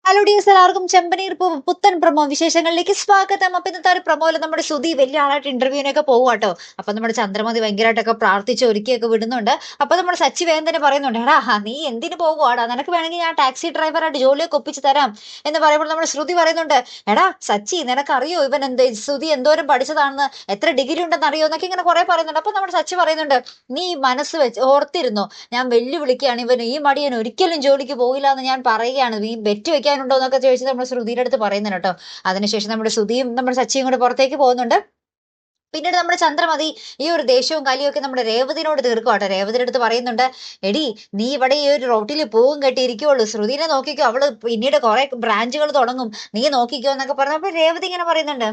Hello dears, എല്ലാവർക്കും ചെമ്പനീർ പുത്തൻ promo വിശേഷങ്ങളിലേക്ക് സ്വാഗതം. അപ്പൊ ഇന്നത്തെ ഒരു പ്രൊമോയില് നമ്മുടെ ശ്രുതി വലിയ ആളായിട്ട് ഇന്റർവ്യൂവിനൊക്കെ പോവാട്ടോ. അപ്പൊ നമ്മുടെ ചന്ദ്രമതി ഭയങ്കരമായിട്ടൊക്കെ പ്രാർത്ഥിച്ച് ഒരുക്കിയൊക്കെ വിടുന്നുണ്ട്. അപ്പൊ നമ്മുടെ സച്ചി വേഗം തന്നെ പറയുന്നുണ്ട്, എടാ നീ എന്തിനു പോകുവാടാ, നിനക്ക് വേണമെങ്കിൽ ഞാൻ ടാക്സി ഡ്രൈവറായിട്ട് ജോലിയൊക്കെ ഒപ്പിച്ച് തരാം എന്ന് പറയുമ്പോൾ നമ്മുടെ ശ്രുതി പറയുന്നുണ്ട്, എടാ സച്ചി നിനക്കറിയോ ഇവൻ ശ്രുതി എന്തോരം പഠിച്ചതാണെന്ന്, എത്ര ഡിഗ്രി ഉണ്ടെന്ന് അറിയോ എന്നൊക്കെ ഇങ്ങനെ കുറെ പറയുന്നുണ്ട്. അപ്പൊ നമ്മുടെ സച്ചി പറയുന്നുണ്ട്, നീ മനസ്സ് വെച്ച് ഓർത്തിരുന്നോ, ഞാൻ വെല്ലുവിളിക്കുകയാണ്, ഇവൻ ഈ മടിയൻ ഒരിക്കലും ജോലിക്ക് പോകില്ല എന്ന് ഞാൻ പറയുകയാണ്, നീ ബെറ്റ് വെക്കാനുണ്ടോ എന്നൊക്കെ ചോദിച്ച് നമ്മുടെ ശ്രുതിയുടെ അടുത്ത് പറയുന്നുണ്ട് കേട്ടോ. അതിനുശേഷം നമ്മുടെ ശ്രുതിയും നമ്മുടെ സച്ചിയും കൂടെ പുറത്തേക്ക് പോകുന്നുണ്ട്. പിന്നീട് നമ്മുടെ ചന്ദ്രമതി ഈ ഒരു ദേഷ്യവും കലിയും ഒക്കെ നമ്മുടെ രേവതിനോട് തീർക്കുവാട്ടെ. രേവതിയുടെ അടുത്ത് പറയുന്നുണ്ട്, എടി നീ ഇവിടെ ഈ ഒരു റോട്ടിൽ പൂവും കെട്ടിയിരിക്കുള്ളൂ, ശ്രുതിനെ നോക്കിക്കോ, അവള് പിന്നീട് കുറെ ബ്രാഞ്ചുകൾ തുടങ്ങും, നീ നോക്കിക്കോ എന്നൊക്കെ പറഞ്ഞു. അപ്പൊ രേവതി ഇങ്ങനെ പറയുന്നുണ്ട്,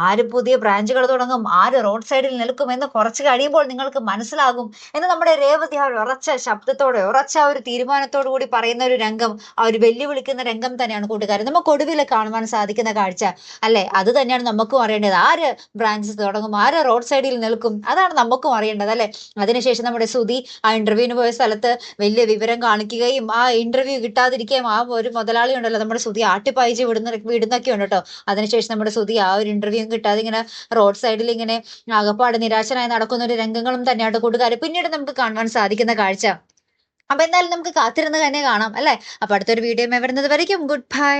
ആര് പുതിയ ബ്രാഞ്ചുകൾ തുടങ്ങും, ആര് റോഡ് സൈഡിൽ നിൽക്കും എന്ന് കുറച്ച് കഴിയുമ്പോൾ നിങ്ങൾക്ക് മനസ്സിലാകും എന്ന് നമ്മുടെ രേവതി ആ ഒരു ഉറച്ച ശബ്ദത്തോടെ ഉറച്ച ഒരു തീരുമാനത്തോടു കൂടി പറയുന്ന ഒരു രംഗം, ആ ഒരു വെല്ലുവിളിക്കുന്ന രംഗം തന്നെയാണ് കൂട്ടുകാരൻ നമുക്ക് ഒടുവിൽ കാണുവാൻ സാധിക്കുന്ന കാഴ്ച. അല്ലെ, അത് തന്നെയാണ് നമുക്കും അറിയേണ്ടത്. ആര് ബ്രാഞ്ചസ് തുടങ്ങും, ആര് റോഡ് സൈഡിൽ നിൽക്കും, അതാണ് നമുക്കും അറിയേണ്ടത് അല്ലെ. അതിനുശേഷം നമ്മുടെ സുധി ആ ഇന്റർവ്യൂവിന് പോയ സ്ഥലത്ത് വലിയ വിവരം കാണിക്കുകയും ആ ഇന്റർവ്യൂ കിട്ടാതിരിക്കുകയും ആ ഒരു മുതലാളി ഉണ്ടല്ലോ നമ്മുടെ സുധി ആട്ടിപ്പായിച്ച് വിടുന്നൊക്കെ ഉണ്ട് കേട്ടോ. അതിനുശേഷം നമ്മുടെ സുധി ആ ഒരു ഇന്റർവ്യൂ കിട്ടാതെ ഇങ്ങനെ റോഡ് സൈഡിൽ ഇങ്ങനെ ആകപ്പാട് നിരാശനായി നടക്കുന്ന ഒരു രംഗങ്ങളും തന്നെയാണ് കൂട്ടുകാർ പിന്നീട് നമുക്ക് കാണുവാൻ സാധിക്കുന്ന കാഴ്ച. അപ്പൊ എന്തായാലും നമുക്ക് കാത്തിരുന്ന് തന്നെ കാണാം അല്ലെ. അപ്പൊ അടുത്തൊരു വീഡിയോ വരുന്നത് വരയ്ക്കും ഗുഡ് ബൈ.